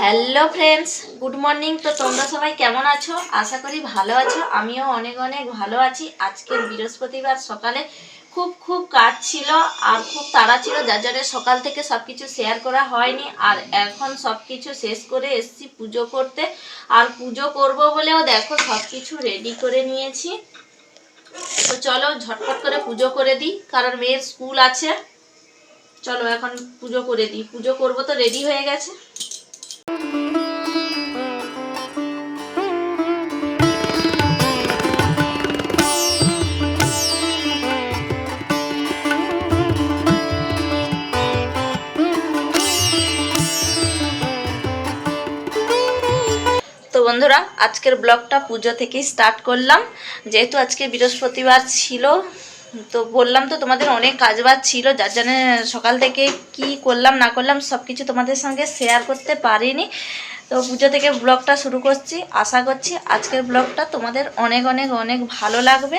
Hello friends, good morning. তো তোমরা সবাই কেমন আছো? আশা করি ভালো আছো। আমিও অনেক অনেক ভালো আছি। আজকের বৃহস্পতিবার সকালে খুব কাজ ছিল আর খুব তাড়া ছিল, যার জন্য সকাল থেকে সব কিছু শেয়ার করা হয়নি। আর এখন সব কিছু শেষ করে এসেছি পুজো করতে। আর পুজো করব বলেও দেখো সব কিছু রেডি করে নিয়েছি। তো চলো ঝটপট করে পুজো করে দিই, কারণ মেয়ের স্কুল আছে। চলো এখন পুজো করে দিই। পুজো করব তো রেডি হয়ে গেছে। তো বন্ধুরা, আজকের ব্লগটা পুজো থেকেই স্টার্ট করলাম। যেহেতু আজকে বৃহস্পতিবার ছিল, তো বললাম তো তোমাদের অনেক কাজবাজ ছিল, যার জন্য সকাল থেকে কি করলাম না করলাম সব কিছু তোমাদের সঙ্গে শেয়ার করতে পারিনি। তো পুজো থেকে ব্লগটা শুরু করছি। আশা করছি আজকের ব্লগটা তোমাদের অনেক অনেক অনেক ভালো লাগবে।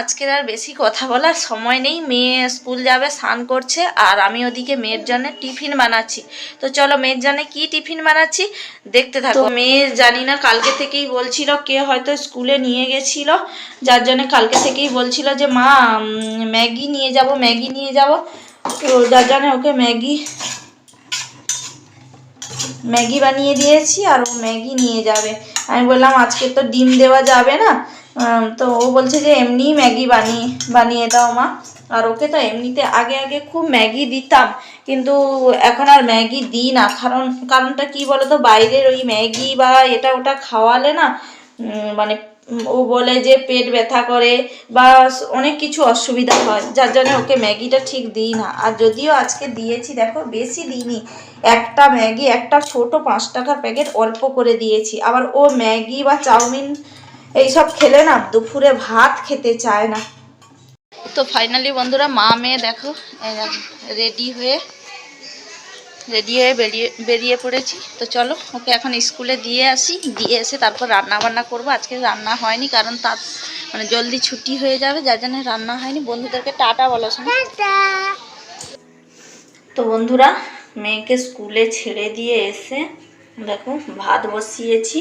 আজকের আর বেশি কথা বলার সময় নেই। মেয়ে স্কুল যাবে, স্নান করছে, আর আমি ওদিকে মেয়ের জন্য টিফিন বানাচ্ছি। তো চলো মেয়ের জন্য কি টিফিন বানাচ্ছি দেখতে থাকো। মেয়ে জানি না কালকে থেকেই বলছিল, কে হয়তো স্কুলে নিয়ে গেছিল, যার জন্য কালকে থেকেই বলছিল যে মা ম্যাগি নিয়ে যাব, ম্যাগি নিয়ে যাব। তো যার জন্য ওকে ম্যাগি বানিয়ে দিয়েছি, আর ও ম্যাগি নিয়ে যাবে। আমি বললাম আজকে তো ডিম দেওয়া যাবে না, তো ও বলছে যে এমনি ম্যাগি বানিয়ে দাও মা। আর ওকে তো এমনিতে আগে খুব ম্যাগি দিতাম, কিন্তু এখন আর ম্যাগি দিই না। কারণটা কি বলো তো, বাইরের ওই ম্যাগি বা এটা ওটা খাওয়ালে না মানে ও বলে যে পেট ব্যথা করে বা অনেক কিছু অসুবিধা হয়, যার জন্য ওকে ম্যাগিটা ঠিক দিই না। আর যদিও আজকে দিয়েছি, দেখো বেশি দিইনি, একটা ম্যাগি, একটা ছোট 5 টাকার প্যাকেট অল্প করে দিয়েছি। আবার ও ম্যাগি বা চাউমিন এইসব খেলে না দুপুরে ভাত খেতে চায় না। তো ফাইনালি বন্ধুরা, মা মেয়ে দেখো রেডি হয়ে বেরিয়ে পড়েছি। তো চলো ওকে এখন স্কুলে দিয়ে আসি, দিয়ে এসে তারপর রান্না বান্না করবো। আজকে রান্না হয়নি, কারণ তার জলদি ছুটি হয়ে যাবে, যার জন্য রান্না হয়নি। বন্ধুদেরকে টাটা বলো শোনো। তো বন্ধুরা, মেয়েকে স্কুলে ছেড়ে দিয়ে এসে দেখো ভাত বসিয়েছি,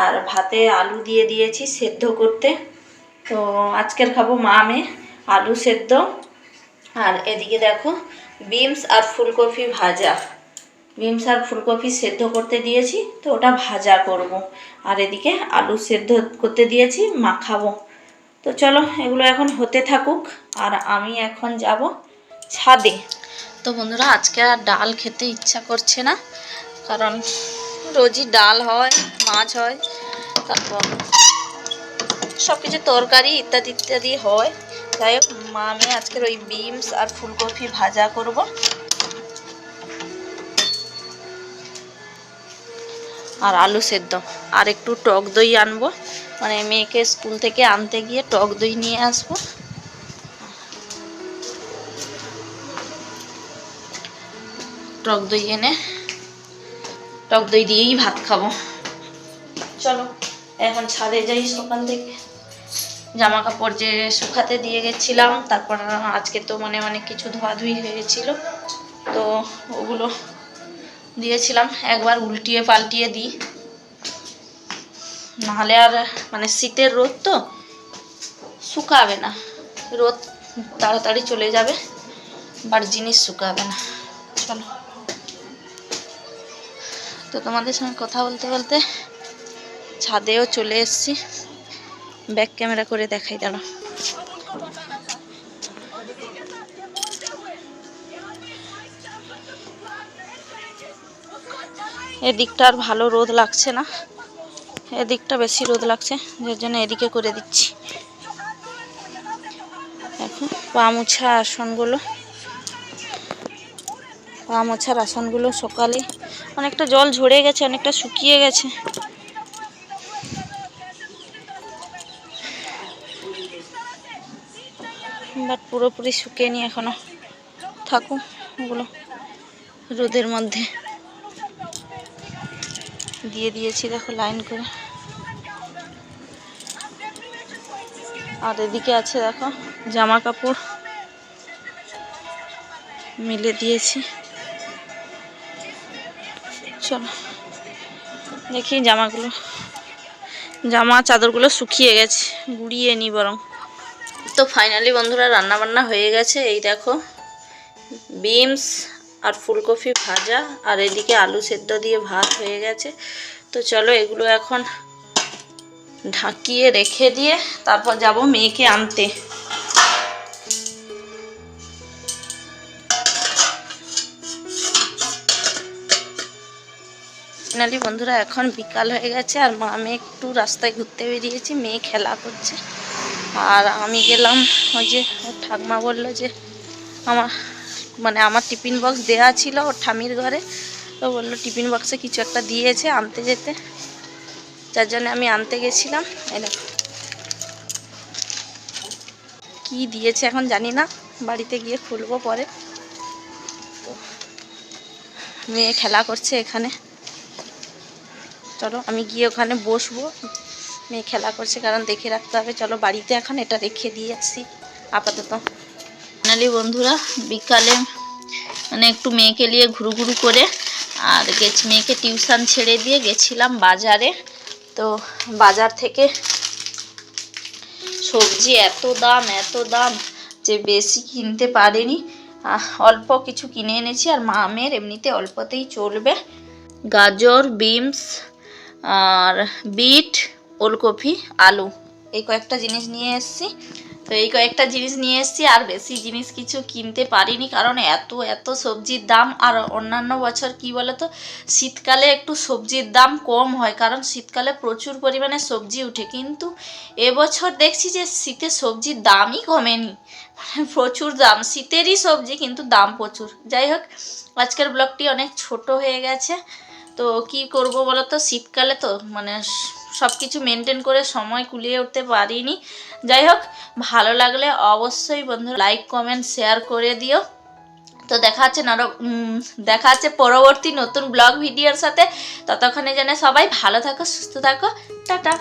আর ভাতে আলু দিয়ে দিয়েছি সেদ্ধ করতে। তো আজকের খাবো মা মেয়ে আলু সেদ্ধ। আর এদিকে দেখো বিনস আর ফুলকপি ভাজা। বিনস আর ফুলকপি সেদ্ধ করতে দিয়েছি, তো ওটা ভাজা করব। আর এদিকে আলু সেদ্ধ করতে দিয়েছি, মাখাবো। তো চলো এগুলো এখন হতে থাকুক, আর আমি এখন যাব ছাদে। তো বন্ধুরা, আজকে আর ডাল খেতে ইচ্ছা করছে না, কারণ রোজই ডাল হয়, মাছ হয়, তারপর সব কিছু তরকারি ইত্যাদি ইত্যাদি হয়। যাই হোক, আমি আজকের ওই বিনস আর ফুলকপি ভাজা করব। আর আলু সেদ্ধ, আর একটু টক দই আনবো, মেয়েকে স্কুল থেকে আনতে গিয়ে টক দই নিয়ে আসবো। টক দই এনে টক দই দিয়েই ভাত খাবো। চলো এখন ছাদে যাই। সকাল থেকে জামা কাপড় যে শুকাতে দিয়ে গেছিলাম, তারপর আজকে তো অনেক কিছু ধোয়াধুয়ি হয়ে গেছিলো, তো ওগুলো দিয়েছিলাম একবার উল্টিয়ে পাল্টিয়ে দিই, নাহলে আর শীতের রোদ তো শুকাবে না, রোদ তাড়াতাড়ি চলে যাবে, বাট জিনিস শুকাবে না। চলো, তো তোমাদের সঙ্গে কথা বলতে বলতে ছাদেও চলে এসেছি। ব্যাক ক্যামেরা করে দেখাই, দাঁড়া। এদিকটা আর ভালো রোদ লাগছে না, এদিকটা বেশি রোদ লাগছে, যার জন্য এদিকে করে দিচ্ছি। এখন পা মোছার আসনগুলো সকালে অনেকটা জল ঝরে গেছে, অনেকটা শুকিয়ে গেছে। বাট পুরোপুরি শুকিয়ে এখনো থাকুক, ওগুলো রোদের মধ্যে দিয়ে দিয়েছি, দেখো লাইন করে। আর এদিকে আছে দেখো জামা কাপড় মেলে দিয়েছি। চলো দেখি জামা চাদরগুলো শুকিয়ে গেছে, গুড়িয়ে নি বরং। তো ফাইনালি বন্ধুরা রান্না বান্না হয়ে গেছে। এই দেখো বিনস আর ফুলকপি ভাজা, আর এদিকে আলু সেদ্ধ দিয়ে ভাত হয়ে গেছে। তো চলো এগুলো এখন ঢাকিয়ে রেখে দিয়ে তারপর যাব মেয়েকে আনতে। ফাইনালি বন্ধুরা এখন বিকাল হয়ে গেছে, আর মা মেয়ে একটু রাস্তায় ঘুরতে বেরিয়েছি, মেয়ে খেলা করছে। আর আমি গেলাম, ওই যে ওর ঠাকমা বললো যে আমার টিফিন বক্স দেওয়া ছিল ওর ঠামির ঘরে, তো বললো টিফিন বক্সে কিছু একটা দিয়েছে আনতে যেতে, যার জন্য আমি আনতে গেছিলাম। এই দেখো কী দিয়েছে এখন জানি না, বাড়িতে গিয়ে খুলবো পরে। তো মেয়ে খেলা করছে এখানে, চলো আমি গিয়ে ওখানে বসবো। মেয়ে খেলা করছে কারণ দেখে রাখতে হবে। চলো বাড়িতে এখন এটা রেখে দিয়ে আসছি আপাতত। ফাইনালি বন্ধুরা বিকালে একটু মেয়েকে নিয়ে ঘুরু করে আর মেয়েকে টিউশন ছেড়ে দিয়ে গেছিলাম বাজারে। তো বাজার থেকে সবজি এত দাম যে বেশি কিনতে পারিনি, অল্প কিছু কিনে এনেছি। আর মামের এমনিতে অল্পতেই চলবে। গাজর, বিনস আর বিট, ওলকপি, আলু, এই কয়েকটা জিনিস নিয়ে এসেছি। তো এই কয়েকটা জিনিস নিয়ে এসেছি, আর বেশি জিনিস কিছু কিনতে পারিনি কারণ এত সবজির দাম। আর অন্যান্য বছর কি বলো তো, শীতকালে একটু সবজির দাম কম হয় কারণ শীতকালে প্রচুর পরিমাণে সবজি উঠে, কিন্তু এবছর দেখছি যে শীতে সবজির দামই কমেনি, প্রচুর দাম। শীতেরই সবজি কিন্তু দাম প্রচুর। যাই হোক আজকের ব্লগটি অনেক ছোট হয়ে গেছে। তো কি করব বলো তো, শীতকালে তো সব কিছু মেনটেন করে সময় কুলিয়ে উঠতে পারিনি। যাই হোক ভালো লাগলে অবশ্যই বন্ধুরা লাইক কমেন্ট শেয়ার করে দিও। তো দেখা হচ্ছে পরবর্তী নতুন ব্লগ ভিডিওর সাথে। ততক্ষণে যেন সবাই ভালো থাকো, সুস্থ থাকো, টাটা।